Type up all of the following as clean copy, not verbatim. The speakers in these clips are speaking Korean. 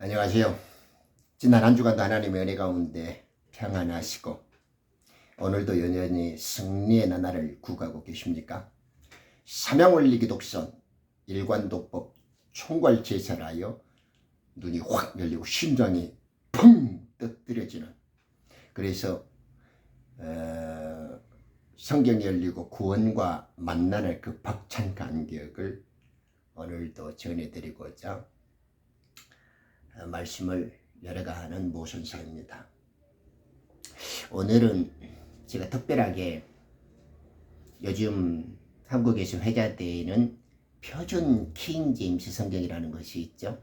안녕하세요. 지난 한 주간도 하나님의 은혜 가운데 평안하시고 오늘도 여전히 승리의 나날을 구가고 계십니까? 삼양원리 기독선 일관독법 총괄제사를 하여 눈이 확 열리고 심장이 펑 뜨뜨려지는, 그래서 성경이 열리고 구원과 만나는 그 벅찬 간격을 오늘도 전해드리고자 말씀을 열어가 하는 모선사입니다. 오늘은 제가 특별하게 요즘 한국에서 회자되는 표준 킹 제임스 성경이라는 것이 있죠.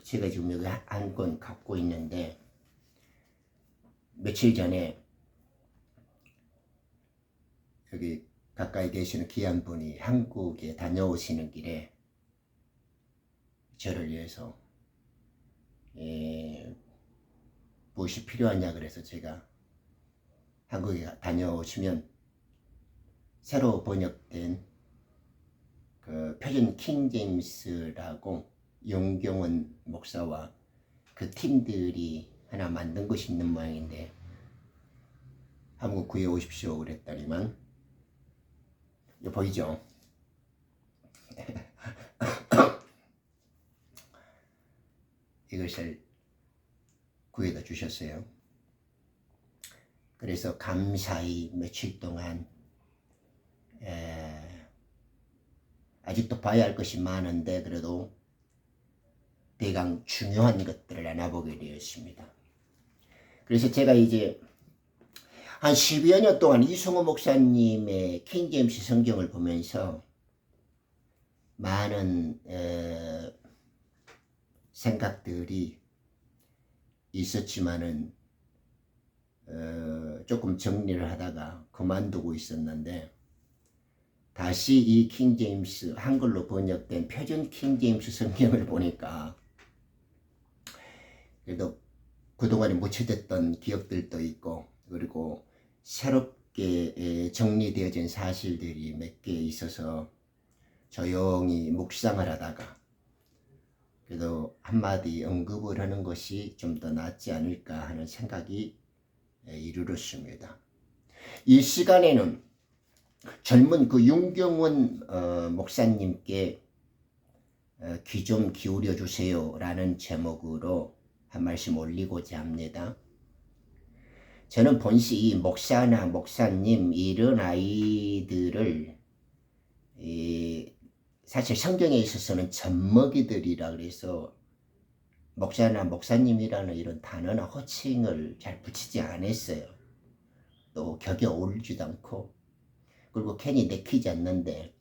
제가 지금 여기 한 권 갖고 있는데, 며칠 전에 여기 가까이 계시는 귀한 분이 한국에 다녀오시는 길에 저를 위해서 무엇이 필요하냐 그래서 제가 한국에 다녀오시면 새로 번역된 그 표준 킹 제임스라고 용경원 목사와 그 팀들이 하나 만든 것이 있는 모양인데 한국 구해 오십시오 그랬더니만, 이거 보이죠? 이것을 구해다 주셨어요. 그래서 감사히 며칠 동안 아직도 봐야 할 것이 많은데 그래도 대강 중요한 것들을 알아보게 되었습니다. 그래서 제가 이제 한 12여 년 동안 이승호 목사님의 킹 제임스 성경을 보면서 많은 생각들이 있었지만은 조금 정리를 하다가 그만두고 있었는데, 다시 이 킹 제임스 한글로 번역된 표준 킹 제임스 성경을 보니까 그래도 그동안에 묻혀졌던 기억들도 있고, 그리고 새롭게 정리되어진 사실들이 몇 개 있어서 조용히 묵상을 하다가 그래도 한마디 언급을 하는 것이 좀 더 낫지 않을까 하는 생각이 이르렀습니다. 이 시간에는 젊은 그 윤경원 목사님께 귀 좀 기울여 주세요 라는 제목으로 한 말씀 올리고자 합니다. 저는 본시 이 목사나 목사님 이런 아이들을 사실 성경에 있어서는 젖먹이들이라 그래서 목사나 목사님이라는 이런 단어나 호칭을 잘 붙이지 않았어요. 또 격에 어울리지도 않고, 그리고 괜히 내키지 않는데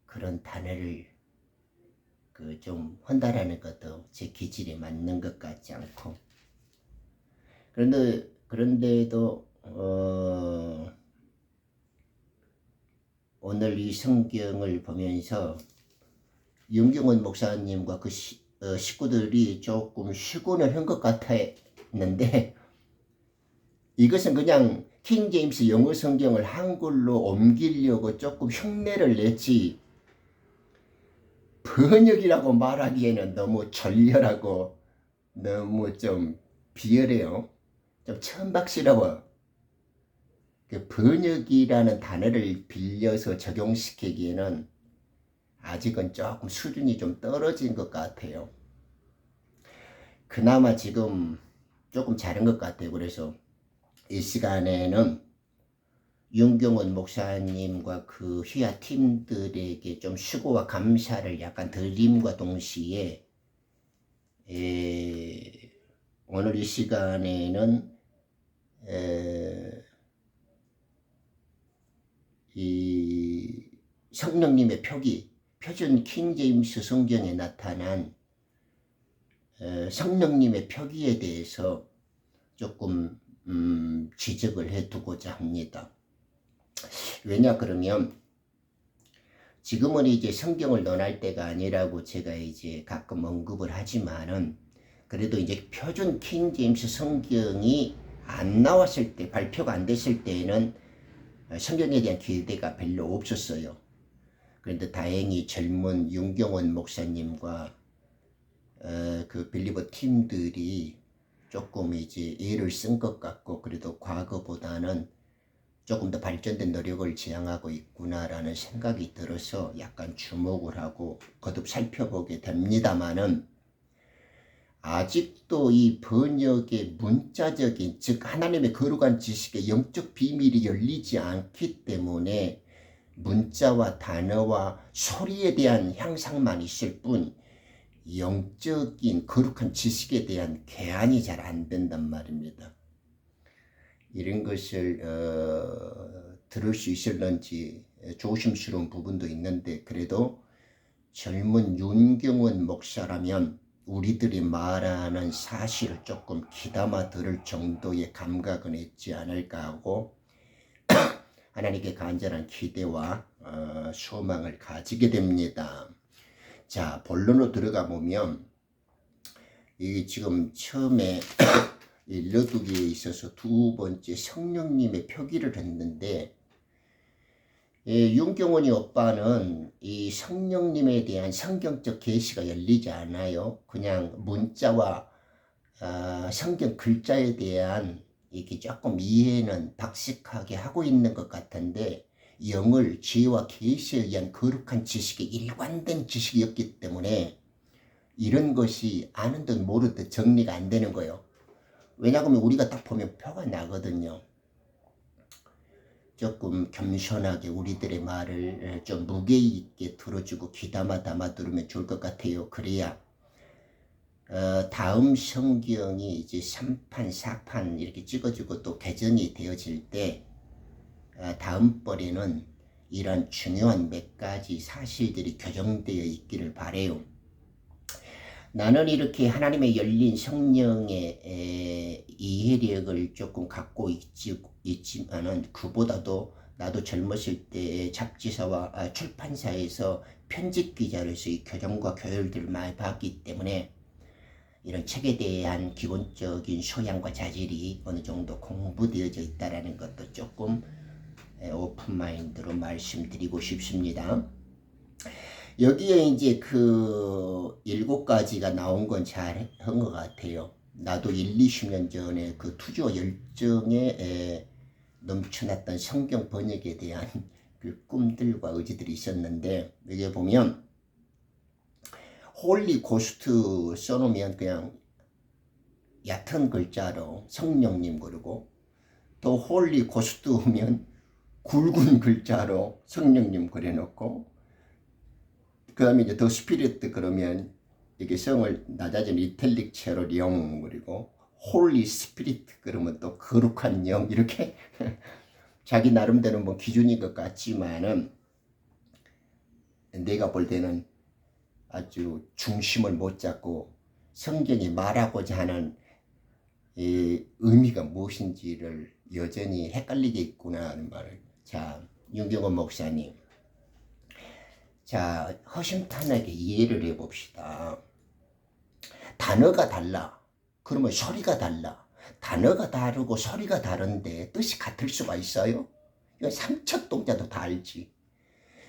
그런 단어를 좀 헌달하는 것도 제 기질에 맞는 것 같지 않고, 그런데도 오늘 이 성경을 보면서 윤경원 목사님과 그 식구들이 조금 쉬곤을 한 것 같았는데, 이것은 그냥 킹 제임스 영어 성경을 한글로 옮기려고 조금 흉내를 냈지, 번역이라고 말하기에는 너무 절렬하고 너무 좀 비열해요. 좀 천박스러워. 그 번역이라는 단어를 빌려서 적용시키기에는 아직은 조금 수준이 좀 떨어진 것 같아요. 그나마 지금 조금 잘한 것 같아요. 그래서 이 시간에는 윤경원 목사님과 그 휘하 팀들에게 좀 수고와 감사를 약간 드림과 동시에 오늘 이 시간에는 이 성령님의 표기, 표준 킹 제임스 성경에 나타난 성령님의 표기에 대해서 조금 지적을 해두고자 합니다. 왜냐 그러면 지금은 이제 성경을 논할 때가 아니라고 제가 이제 가끔 언급을 하지만은, 그래도 이제 표준 킹 제임스 성경이 안 나왔을 때, 발표가 안 됐을 때에는 성경에 대한 기대가 별로 없었어요. 그런데 다행히 젊은 윤경원 목사님과 그 빌리버 팀들이 조금 이제 애를 쓴 것 같고, 그래도 과거보다는 조금 더 발전된 노력을 지향하고 있구나라는 생각이 들어서 약간 주목을 하고 거듭 살펴보게 됩니다만은, 아직도 이 번역의 문자적인, 즉 하나님의 거룩한 지식의 영적 비밀이 열리지 않기 때문에 문자와 단어와 소리에 대한 향상만 있을 뿐 영적인 거룩한 지식에 대한 개안이 잘 안 된단 말입니다. 이런 것을 들을 수 있을런지 조심스러운 부분도 있는데, 그래도 젊은 윤경원 목사라면 우리들이 말하는 사실을 조금 귀담아 들을 정도의 감각은 있지 않을까 하고 하나님께 간절한 기대와 소망을 가지게 됩니다. 자, 본론으로 들어가 보면 이게 지금 처음에 일러두기에 있어서 두 번째 성령님의 표기를 했는데, 윤경원이 오빠는 이 성령님에 대한 성경적 계시가 열리지 않아요. 그냥 문자와 성경 글자에 대한 이렇게 조금 이해는 박식하게 하고 있는 것 같은데, 영을 지혜와 계시에 의한 거룩한 지식이 일관된 지식이었기 때문에 이런 것이 아는 듯 모르는 듯 정리가 안 되는 거예요. 왜냐하면 우리가 딱 보면 표가 나거든요. 조금 겸손하게 우리들의 말을 좀 무게 있게 들어주고 귀담아 담아 들으면 좋을 것 같아요. 그래야 다음 성경이 이제 3판 4판 이렇게 찍어주고 또 개정이 되어질 때 다음번에는 이런 중요한 몇 가지 사실들이 교정되어 있기를 바라요. 나는 이렇게 하나님의 열린 성령의 이해력을 조금 갖고 있지만은, 그보다도 나도 젊었을 때 잡지사와 출판사에서 편집 기자로서 이 교정과 교열들을 많이 봤기 때문에 이런 책에 대한 기본적인 소양과 자질이 어느 정도 공부되어져 있다는 것도 조금 오픈마인드로 말씀드리고 싶습니다. 여기에 이제 그 7가지가 나온 건 잘 한 것 같아요. 나도 20년 전에 그 투지와 열정에 넘쳐났던 성경 번역에 대한 그 꿈들과 의지들이 있었는데, 여기 보면 홀리 고스트 써놓으면 그냥 얕은 글자로 성령님 그러고, 또 홀리 고스트 오면 굵은 글자로 성령님 그려놓고, 그 다음에 이제 더 스피릿 그러면 이게 성을 낮아진 이탈릭체로 영, 그리고 홀리 스피릿 그러면 또 거룩한 영, 이렇게 자기 나름대로 뭐 기준인 것 같지만은 내가 볼 때는 아주 중심을 못 잡고 성경이 말하고자 하는 이 의미가 무엇인지를 여전히 헷갈리게 있구나 하는 말을. 자, 윤경원 목사님, 자, 허심탄회하게 이해를 해봅시다. 단어가 달라. 그러면 소리가 달라. 단어가 다르고 소리가 다른데 뜻이 같을 수가 있어요? 이건 삼척동자도 다 알지.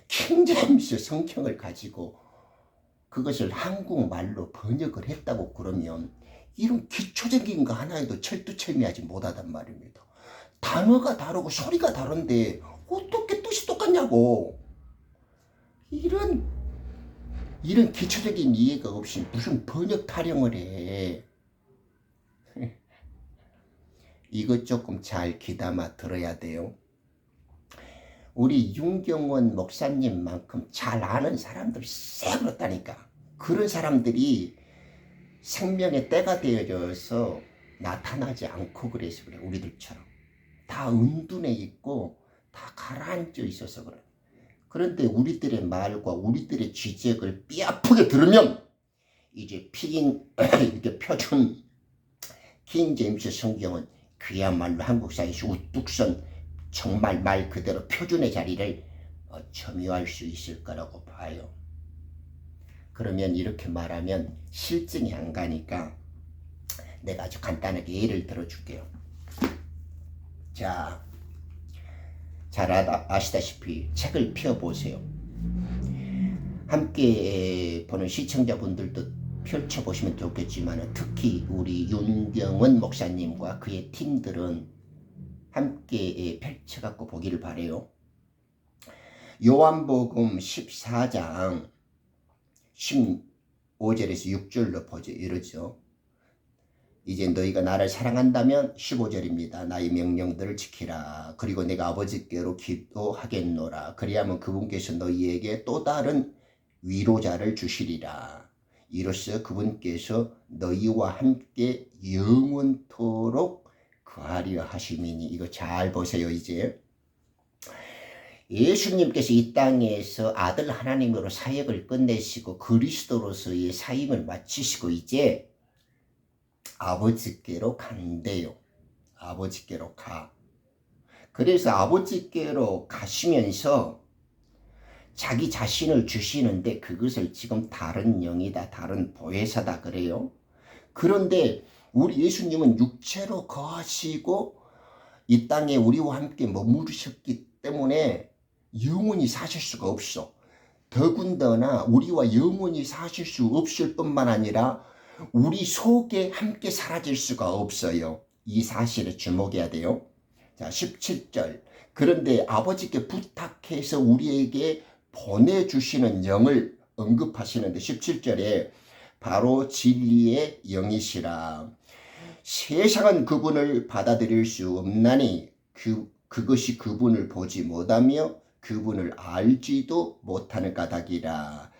킹제임스 성경을 가지고 그것을 한국말로 번역을 했다고 그러면 이런 기초적인 거 하나에도 철두철미하지 못하단 말입니다. 단어가 다르고 소리가 다른데 어떻게 뜻이 똑같냐고. 이런 기초적인 이해가 없이 무슨 번역 타령을 해. 이것 조금 잘 귀담아 들어야 돼요. 우리 윤경원 목사님만큼 잘 아는 사람들 쎄 그렇다니까. 그런 사람들이 생명의 때가 되어져서 나타나지 않고 그래서 그래. 우리들처럼 다 은둔해 있고 다 가라앉아 있어서 그래. 그런데 우리들의 말과 우리들의 지적을 뼈아프게 들으면 이제 이렇게 표준 킹제임스 성경은 그야말로 한국사에서 우뚝 선 정말 말 그대로 표준의 자리를 점유할 수 있을 거라고 봐요. 그러면 이렇게 말하면 실증이 안 가니까 내가 아주 간단하게 예를 들어줄게요. 자, 잘 아시다시피 책을 펴보세요. 함께 보는 시청자분들도 펼쳐보시면 좋겠지만 특히 우리 윤경은 목사님과 그의 팀들은 함께 펼쳐갖고 보기를 바래요. 요한복음 14장 15절에서 6절로 보죠. 이러죠. 이제 너희가 나를 사랑한다면 15절입니다. 나의 명령들을 지키라. 그리고 내가 아버지께로 기도하겠노라. 그리하면 그분께서 너희에게 또 다른 위로자를 주시리라. 이로써 그분께서 너희와 함께 영원토록 거하려 하심이니. 이거 잘 보세요. 이제 예수님께서 이 땅에서 아들 하나님으로 사역을 끝내시고 그리스도로서의 사임을 마치시고 이제 아버지께로 간대요. 아버지께로 가. 그래서 아버지께로 가시면서 자기 자신을 주시는데 그것을 지금 다른 영이다, 다른 보혜사다 그래요. 그런데 우리 예수님은 육체로 거하시고 이 땅에 우리와 함께 머무르셨기 때문에 영원히 사실 수가 없어. 더군다나 우리와 영원히 사실 수 없을 뿐만 아니라 우리 속에 함께 사라질 수가 없어요. 이 사실에 주목해야 돼요. 자, 17절. 그런데 아버지께 부탁해서 우리에게 보내주시는 영을 언급하시는데 17절에 바로 진리의 영이시라. 세상은 그분을 받아들일 수 없나니 그것이 그분을 보지 못하며 그분을 알지도 못하는 까닭이라.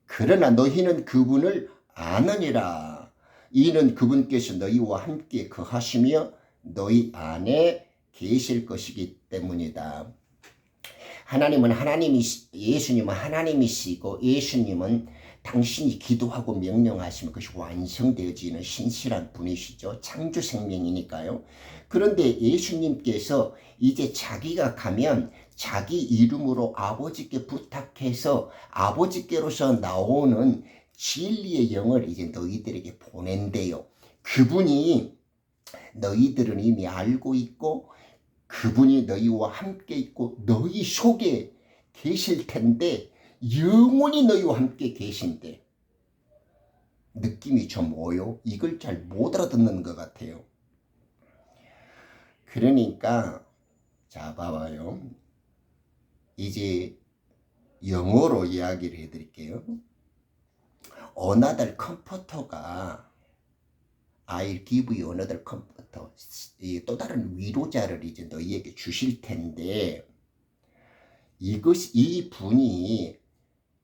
그러나 너희는 그분을 아느니라. 이는 그분께서 너희와 함께 거하시며 너희 안에 계실 것이기 때문이다. 하나님은 예수님은 하나님이시고 예수님은 당신이 기도하고 명령하시면 그것이 완성되어지는 신실한 분이시죠. 창조 생명이니까요. 그런데 예수님께서 이제 자기가 가면 자기 이름으로 아버지께 부탁해서 아버지께로서 나오는 진리의 영을 이제 너희들에게 보낸대요. 그분이 너희들은 이미 알고 있고 그분이 너희와 함께 있고 너희 속에 계실 텐데 영원히 너희와 함께 계신데 느낌이 좀 오요? 이걸 잘 못 알아듣는 것 같아요. 그러니까 자 봐봐요. 이제 영어로 이야기를 해드릴게요. Another comforter가 I'll give you another comforter. 또 다른 위로자를 이제 너희에게 주실 텐데 이 분이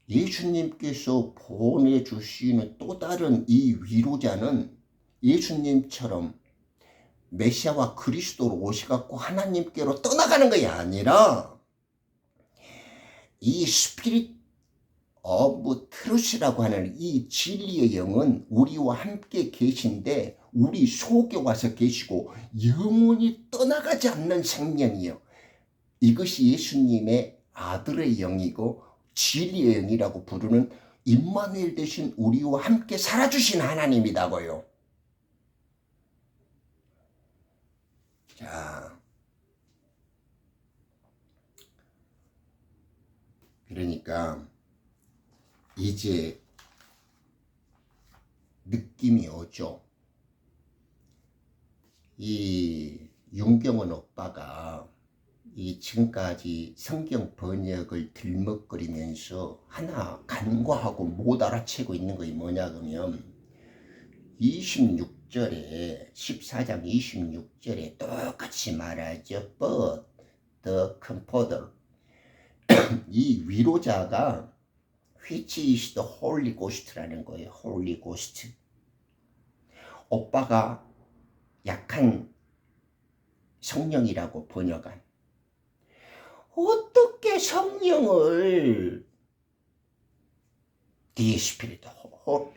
예수님께서 보내주시는 또 다른 이 위로자는 예수님처럼 메시아와 그리스도로 오셔갖고 하나님께로 떠나가는 것이 아니라 이 스피릿 오브 트루스라고 하는 이 진리의 영은 우리와 함께 계신데 우리 속에 와서 계시고 영원히 떠나가지 않는 생명이요. 이것이 예수님의 아들의 영이고 진리의 영이라고 부르는 임마누엘 대신 우리와 함께 살아주신 하나님이다고요. 자, 그러니까 이제 느낌이 오죠. 이 윤경원 오빠가 이 지금까지 성경 번역을 들먹거리면서 하나 간과하고 못 알아채고 있는 것이 뭐냐 그러면 26절에 14장 26절에 똑같이 말하죠. But the comforter 이 위로자가 which is the Holy Ghost라는 거예요. Holy Ghost. 오빠가 약한 성령이라고 번역한. 어떻게 성령을 The Spirit,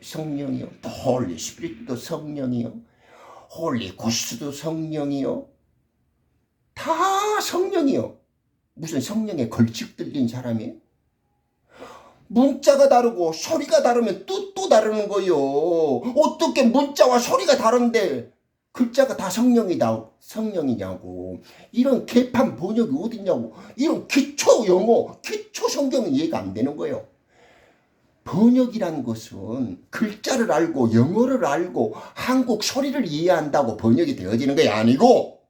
성령이요. The Holy Spirit도 성령이요. Holy Ghost도 성령이요. 다 성령이요. 무슨 성령에 걸쭉 들린 사람이에요? 문자가 다르고 소리가 다르면 뜻도 다르는 거요. 어떻게 문자와 소리가 다른데 글자가 다 성령이냐고. 이런 개판 번역이 어딨냐고. 이런 기초 영어, 기초 성경은 이해가 안 되는 거예요. 번역이란 것은 글자를 알고 영어를 알고 한국 소리를 이해한다고 번역이 되어지는 게 아니고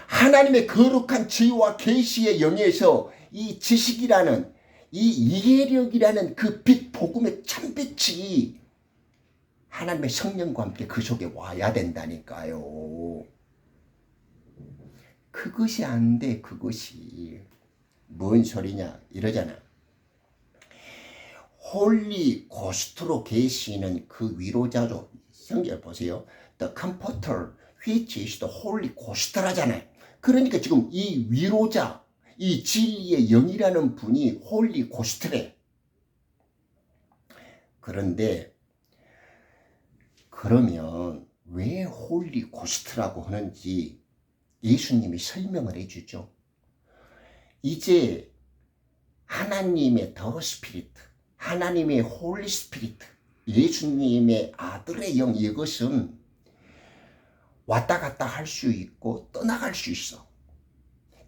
하나님의 거룩한 지혜와 계시의 영에서 이 지식이라는 이 이해력이라는 그 빛, 복음의 참빛이 하나님의 성령과 함께 그 속에 와야 된다니까요. 그것이 안 돼. 그것이 뭔 소리냐 이러잖아. 홀리 고스트로 계시는 그 위로자죠. 성경 보세요. The comforter which is the holy ghost라잖아요. 그러니까 지금 이 위로자, 이 진리의 영이라는 분이 홀리 고스트래. 그런데 그러면 왜 홀리 고스트라고 하는지 예수님이 설명을 해주죠. 이제 하나님의 더 스피리트, 하나님의 홀리 스피리트, 예수님의 아들의 영, 이것은 왔다 갔다 할 수 있고 떠나갈 수 있어.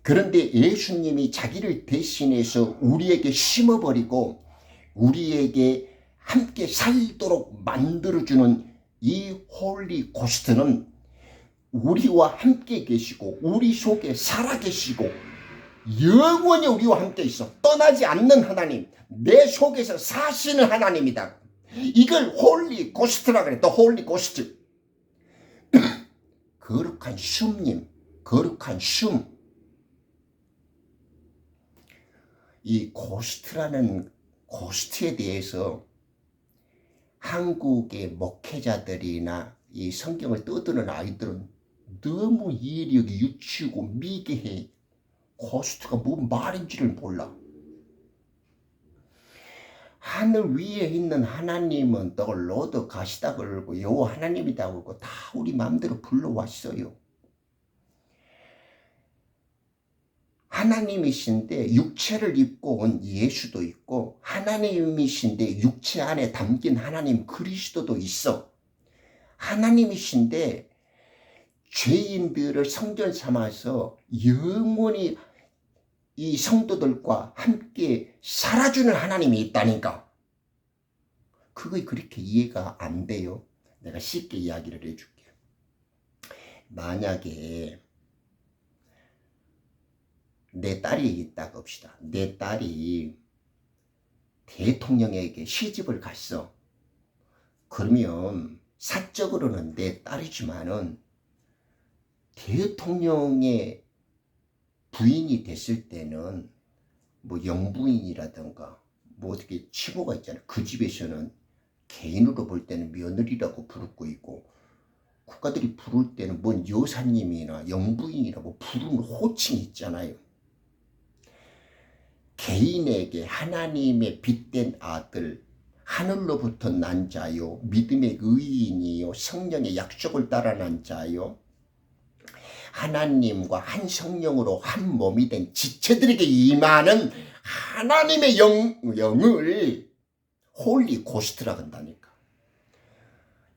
그런데 예수님이 자기를 대신해서 우리에게 심어버리고 우리에게 함께 살도록 만들어주는 이 홀리 고스트는 우리와 함께 계시고 우리 속에 살아계시고 영원히 우리와 함께 있어. 떠나지 않는 하나님, 내 속에서 사시는 하나님이다. 이걸 홀리 고스트라 그래. 또 홀리 고스트. 거룩한 숨님, 거룩한 숨. 이 고스트라는 고스트에 대해서 한국의 목회자들이나 이 성경을 떠드는 아이들은 너무 이해력이 유치고 미개해. 고스트가 뭔 말인지를 몰라. 하늘 위에 있는 하나님은 또 로드 가시다 그러고 여호와 하나님이다 그러고 다 우리 마음대로 불러왔어요. 하나님이신데 육체를 입고 온 예수도 있고 하나님이신데 육체 안에 담긴 하나님 그리스도도 있어. 하나님이신데 죄인들을 성전 삼아서 영원히 이 성도들과 함께 살아주는 하나님이 있다니까. 그게 그렇게 이해가 안 돼요. 내가 쉽게 이야기를 해줄게. 만약에 내 딸이 있다고 합시다. 내 딸이 대통령에게 시집을 갔어. 그러면 사적으로는 내 딸이지만은 대통령의 부인이 됐을 때는 뭐 영부인이라든가 뭐 어떻게 칭호가 있잖아요. 그 집에서는 개인으로 볼 때는 며느리라고 부르고 있고 국가들이 부를 때는 뭔 여사님이나 영부인이라고 부르는 호칭이 있잖아요. 개인에게 하나님의 빛된 아들, 하늘로부터 난 자요, 믿음의 의인이요, 성령의 약속을 따라 난 자요, 하나님과 한 성령으로 한 몸이 된 지체들에게 임하는 하나님의 영을 홀리 고스트라고 한다니까.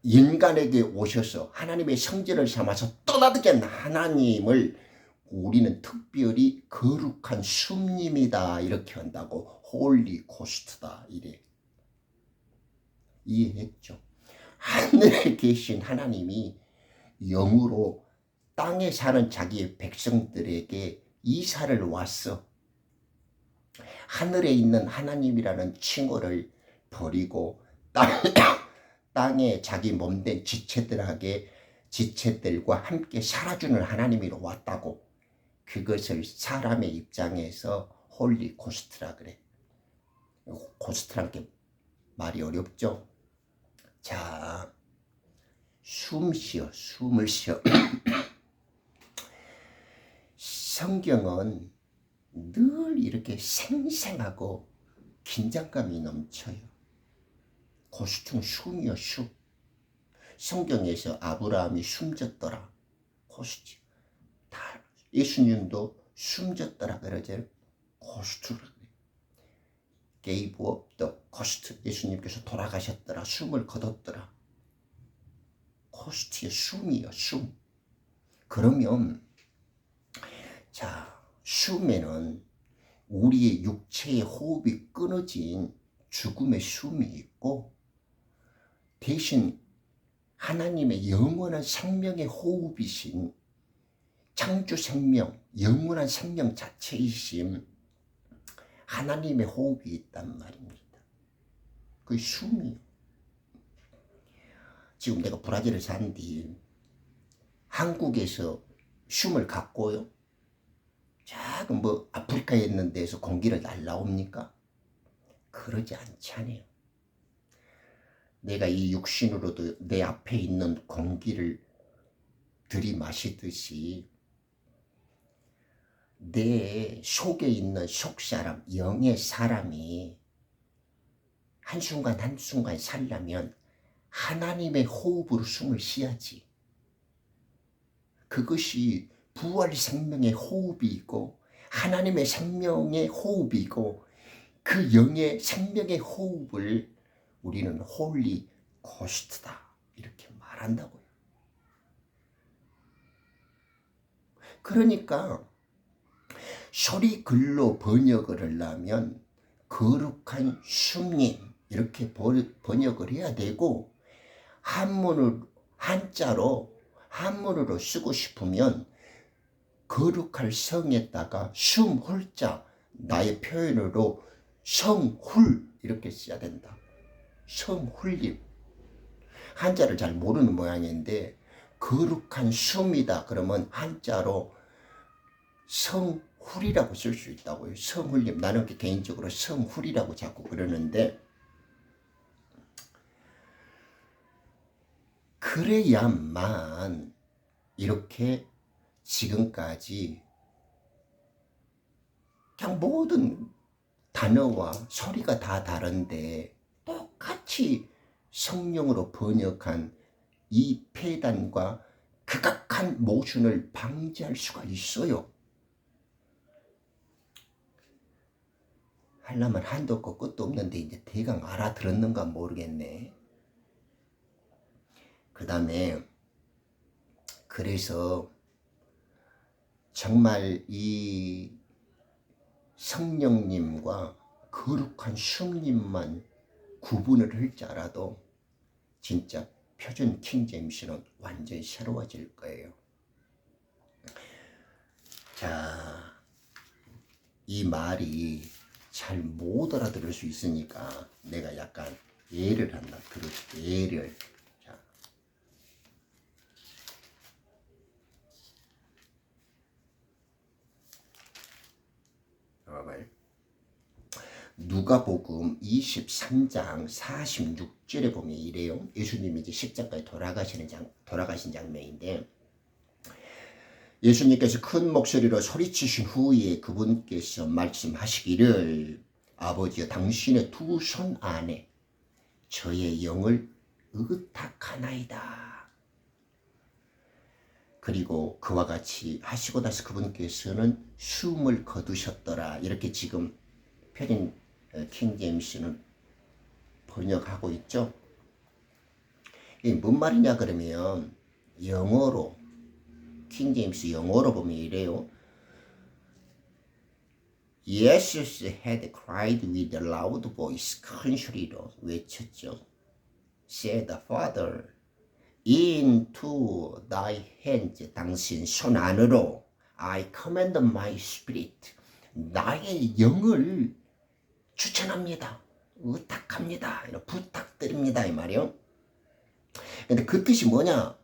인간에게 오셔서 하나님의 성전을 삼아서 떠나게 한 하나님을 우리는 특별히 거룩한 숨님이다 이렇게 한다고. 홀리 고스트다 이래. 이해했죠? 하늘에 계신 하나님이 영으로 땅에 사는 자기의 백성들에게 이사를 왔어. 하늘에 있는 하나님이라는 칭호를 버리고 땅에 자기 몸된 지체들과 함께 살아주는 하나님이로 왔다고. 그것을 사람의 입장에서 홀리 고스트라 그래. 고스트란 게 말이 어렵죠? 자, 숨을 쉬어. 성경은 늘 이렇게 생생하고 긴장감이 넘쳐요. 고스트는 숨이요, 숨. 성경에서 아브라함이 숨졌더라. 고스트. 다 예수님도 숨졌더라 그러죠. 고스트라 그래. gave up the ghost. 예수님께서 돌아가셨더라. 숨을 거뒀더라. 고스트의 숨이요, 숨. 그러면 자, 숨에는 우리의 육체의 호흡이 끊어진 죽음의 숨이 있고 대신 하나님의 영원한 생명의 호흡이신 창조 생명, 영원한 생명 자체이신 하나님의 호흡이 있단 말입니다. 그 숨이요. 지금 내가 브라질에 산뒤 한국에서 숨을 갖고요. 작은 뭐 아프리카에 있는 데서 공기를 날라옵니까? 그러지 않잖아요. 내가 이 육신으로도 내 앞에 있는 공기를 들이마시듯이 내 속에 있는 속사람, 영의 사람이 한순간 한순간 살려면 하나님의 호흡으로 숨을 쉬어야지. 그것이 부활 생명의 호흡이 있고 하나님의 생명의 호흡이 있고 그 영의 생명의 호흡을 우리는 홀리 고스트다 이렇게 말한다고요. 그러니까 소리 글로 번역을 하려면 거룩한 숨님 이렇게 번역을 해야 되고 한문으로 쓰고 싶으면 거룩할 성에다가 숨훌자 나의 표현으로 성훌 이렇게 써야 된다. 성훌님 한자를 잘 모르는 모양인데 거룩한 숨이다 그러면 한자로 성훌이라고 쓸 수 있다고요. 성훌님 나는 개인적으로 성훌이라고 자꾸 그러는데 그래야만 이렇게 지금까지 그냥 모든 단어와 소리가 다 다른데 똑같이 성령으로 번역한 이 폐단과 극악한 모순을 방지할 수가 있어요. 하려면 한도 없고 끝도 없는데 이제 대강 알아들었는가 모르겠네. 그 다음에 그래서 정말 이 성령님과 거룩한 숨님만 구분을 할 줄 알아도 진짜 표준 킹제임스는 완전히 새로워질 거예요. 자, 이 말이 잘 못 알아들을 수 있으니까 내가 약간 예를 한다. 예를. 자, 봐봐요. 누가복음 23장 46절에 보면 이래요. 예수님이 이제 십자가에 돌아가신 장면인데 예수님께서 큰 목소리로 소리치신 후에 그분께서 말씀하시기를 아버지여 당신의 두 손 안에 저의 영을 의탁하나이다. 그리고 그와 같이 하시고 나서 그분께서는 숨을 거두셨더라. 이렇게 지금 표준 킹제임스는 번역하고 있죠. 이게 뭔 말이냐 그러면 영어로 킹제임스 영어로 보면 이래요. Jesus had cried with a loud voice. 큰 소리로 외쳤죠. Said Father, into thy hands 당신 손 안으로 I commend my spirit. 나의 영을 추천합니다. 의탁합니다. 부탁드립니다. 이 말이요. 근데 그 뜻이 뭐냐?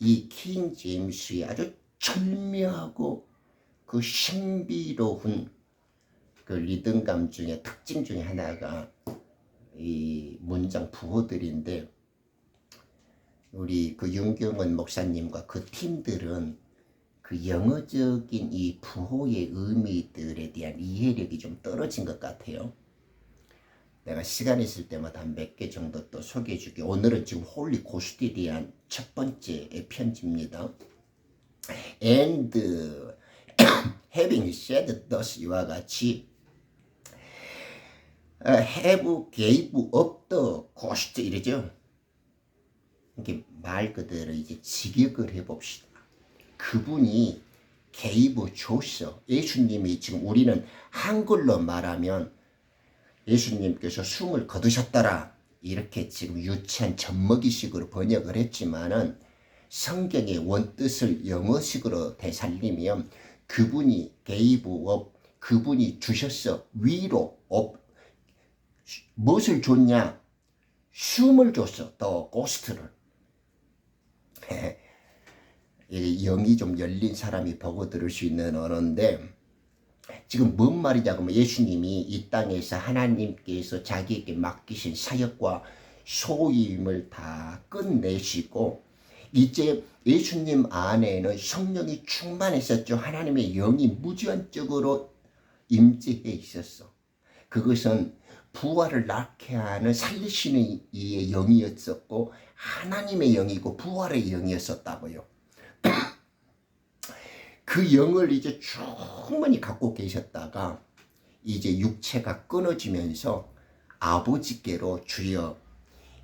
이 킹 제임스의 아주 절묘하고 그 신비로운 그 리듬감 중에 특징 중에 하나가 이 문장 부호들인데 우리 그 윤경원 목사님과 그 팀들은 그 영어적인 이 부호의 의미들에 대한 이해력이 좀 떨어진 것 같아요. 내가 시간 있을 때마다 한 몇 개 정도 또 소개해 줄게. 오늘은 지금 홀리 고스트에 대한 첫 번째 편지입니다. And having said thus 이와 같이 have gave up the ghost 이러죠. 이렇게 말 그대로 이제 직역을 해봅시다. 그분이 gave 줬어. 예수님이 지금 우리는 한글로 말하면 예수님께서 숨을 거두셨더라. 이렇게 지금 유치한 젖먹이식으로 번역을 했지만은 성경의 원뜻을 영어식으로 되살리면 그분이 gave up, 그분이 주셨어. 위로 up. 무엇을 줬냐? 숨을 줬어. 더 고스트를. 영이 좀 열린 사람이 보고 들을 수 있는 언어인데 지금 뭔 말이냐 그러면 예수님이 이 땅에서 하나님께서 자기에게 맡기신 사역과 소임을 다 끝내시고 이제 예수님 안에는 성령이 충만했었죠. 하나님의 영이 무제한적으로 임재해 있었어. 그것은 부활을 낳게 하는 살리시는 이의 영이었었고 하나님의 영이고 부활의 영이었었다고요. 그 영을 이제 충분히 갖고 계셨다가 이제 육체가 끊어지면서 아버지께로 주여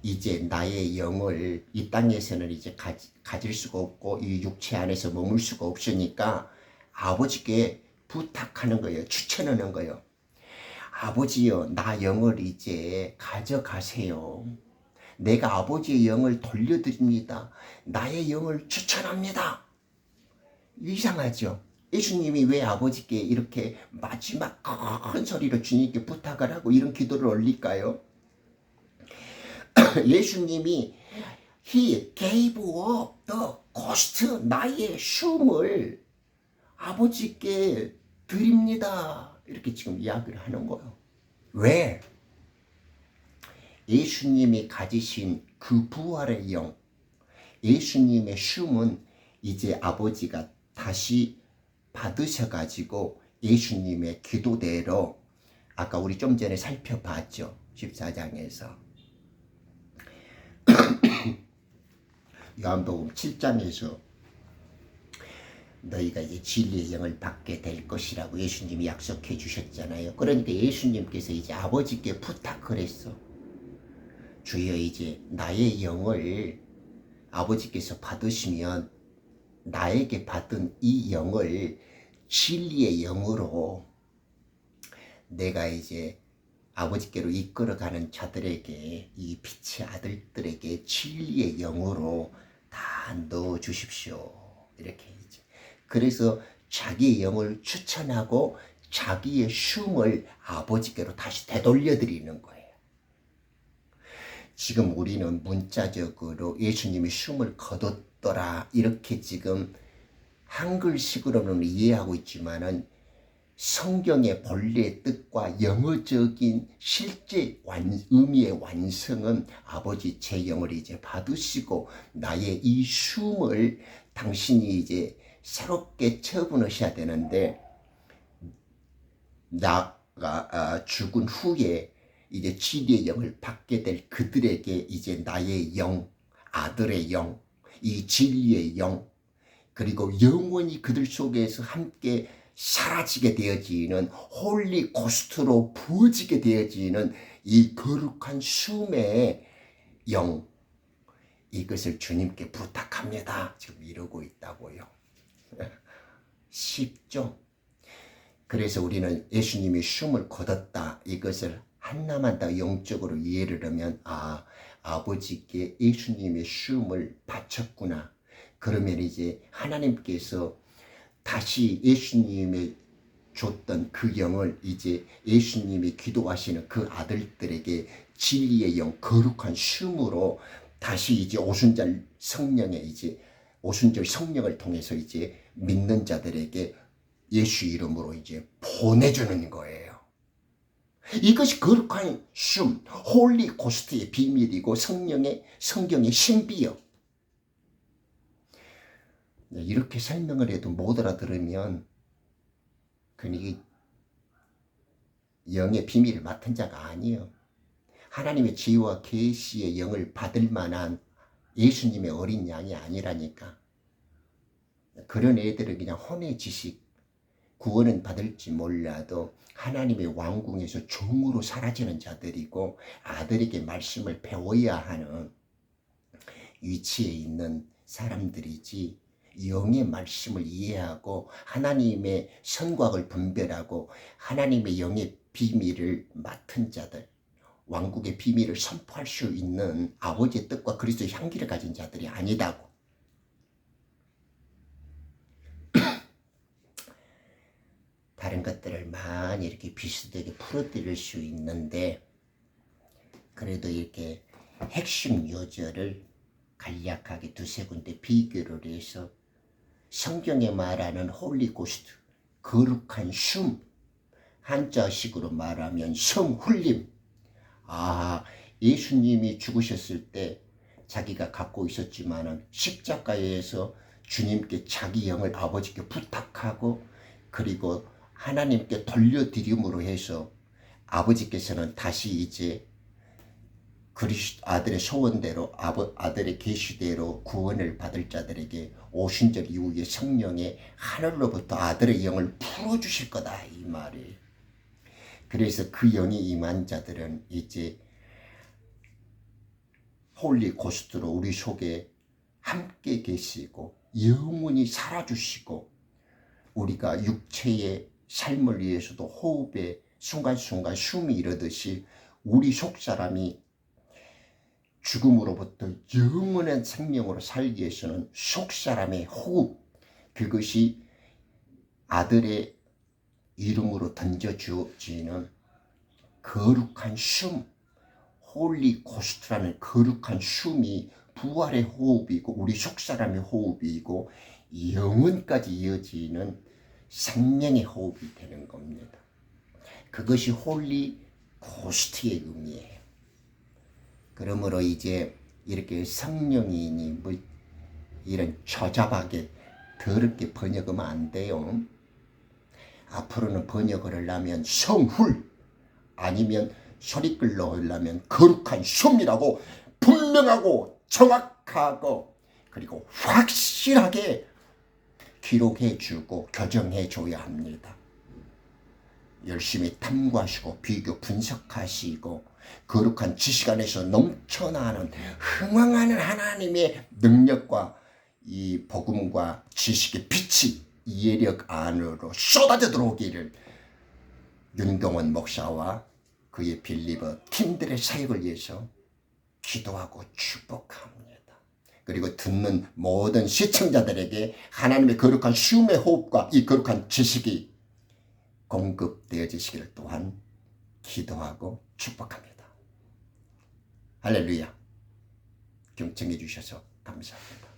이제 나의 영을 이 땅에서는 이제 가질 수가 없고 이 육체 안에서 머물 수가 없으니까 아버지께 부탁하는 거예요. 추천하는 거예요. 아버지여, 나 영을 이제 가져가세요. 내가 아버지의 영을 돌려드립니다. 나의 영을 추천합니다. 이상하죠? 예수님이 왜 아버지께 이렇게 마지막 큰 소리로 주님께 부탁을 하고 이런 기도를 올릴까요? 예수님이 He gave up the ghost, 나의 숨을 아버지께 드립니다. 이렇게 지금 이야기를 하는 거예요. 왜? 예수님이 가지신 그 부활의 영, 예수님의 숨은 이제 아버지가 다시 받으셔가지고 예수님의 기도대로 아까 우리 좀 전에 살펴봤죠. 14장에서. 요한복음 7장에서 너희가 이제 진리의 영을 받게 될 것이라고 예수님이 약속해 주셨잖아요. 그러니까 예수님께서 이제 아버지께 부탁을 했어. 주여 이제 나의 영을 아버지께서 받으시면 나에게 받은 이 영을 진리의 영으로 내가 이제 아버지께로 이끌어가는 자들에게 이 빛의 아들들에게 진리의 영으로 다 넣어 주십시오. 이렇게 이제 그래서 자기의 영을 추천하고 자기의 숨을 아버지께로 다시 되돌려 드리는 거예요. 지금 우리는 문자적으로 예수님이 숨을 거뒀더라 이렇게 지금 한글식으로는 이해하고 있지만은 성경의 본래의 뜻과 영어적인 실제 의미의 완성은 아버지 제 영을 이제 받으시고 나의 이 숨을 당신이 이제 새롭게 처분하셔야 되는데 나가 죽은 후에 이제 진리의 영을 받게 될 그들에게 이제 나의 영, 아들의 영, 이 진리의 영 그리고 영원히 그들 속에서 함께 사라지게 되어지는 홀리 고스트로 부어지게 되어지는 이 거룩한 숨의 영 이것을 주님께 부탁합니다. 지금 이러고 있다고요. 쉽죠? 그래서 우리는 예수님이 숨을 거뒀다 이것을 하나만 더 영적으로 이해를 하면 아버지께 예수님의 숨을 바쳤구나. 그러면 이제 하나님께서 다시 예수님의 줬던 그 영을 이제 예수님이 기도하시는 그 아들들에게 진리의 영, 거룩한 숨으로 다시 이제 오순절 성령의 이제 오순절 성령을 통해서 이제 믿는 자들에게 예수 이름으로 이제 보내주는 거예요. 이것이 거룩한 숨, 홀리 고스트의 비밀이고 성령의 성경의 신비요. 이렇게 설명을 해도 못 알아들으면 그게 영의 비밀을 맡은 자가 아니에요. 하나님의 지혜와 계시의 영을 받을 만한 예수님의 어린 양이 아니라니까. 그런 애들은 그냥 혼의 지식, 구원은 받을지 몰라도 하나님의 왕궁에서 종으로 사라지는 자들이고 아들에게 말씀을 배워야 하는 위치에 있는 사람들이지 영의 말씀을 이해하고 하나님의 선곽을 분별하고 하나님의 영의 비밀을 맡은 자들, 왕국의 비밀을 선포할 수 있는 아버지의 뜻과 그리스도의 향기를 가진 자들이 아니다고. 다른 것들을 많이 이렇게 비슷하게 풀어드릴 수 있는데, 그래도 이렇게 핵심 요절을 간략하게 두세 군데 비교를 해서 성경에 말하는 홀리 고스트, 거룩한 숨, 한자식으로 말하면 성훌림. 예수님이 죽으셨을 때 자기가 갖고 있었지만은 십자가에서 주님께 자기 영을 아버지께 부탁하고, 그리고 하나님께 돌려드림으로 해서 아버지께서는 다시 이제 아들의 소원대로, 아들의 계시대로 구원을 받을 자들에게 오순절 이후에 성령의 하늘로부터 아들의 영을 풀어주실 거다, 이 말이. 그래서 그 영이 임한 자들은 이제 홀리 고스트로 우리 속에 함께 계시고 영원히 살아주시고, 우리가 육체의 삶을 위해서도 호흡에 순간순간 숨이 이르듯이 우리 속사람이 죽음으로부터 영원한 생명으로 살기 위해서는 속사람의 호흡, 그것이 아들의 이름으로 던져주어지는 거룩한 숨, 홀리 고스트라는 거룩한 숨이 부활의 호흡이고 우리 속사람의 호흡이고 영원까지 이어지는 생명의 호흡이 되는 겁니다. 그것이 홀리 고스트의 의미예요. 그러므로 이제 이렇게 성령이니 뭐 이런 처잡하게 더럽게 번역하면 안 돼요. 앞으로는 번역을 하려면 성훌, 아니면 소리끌러 하려면 거룩한 숨이라고 분명하고 정확하고 그리고 확실하게 기록해주고 교정해줘야 합니다. 열심히 탐구하시고 비교 분석하시고 거룩한 지식 안에서 넘쳐나는 흥황하는 하나님의 능력과 이 복음과 지식의 빛이 이해력 안으로 쏟아져 들어오기를 윤경원 목사와 그의 빌리버 팀들의 사역을 위해서 기도하고 축복합니다. 그리고 듣는 모든 시청자들에게 하나님의 거룩한 숨의 호흡과 이 거룩한 지식이 공급되어지시기를 또한 기도하고 축복합니다. 할렐루야. 경청해 주셔서 감사합니다.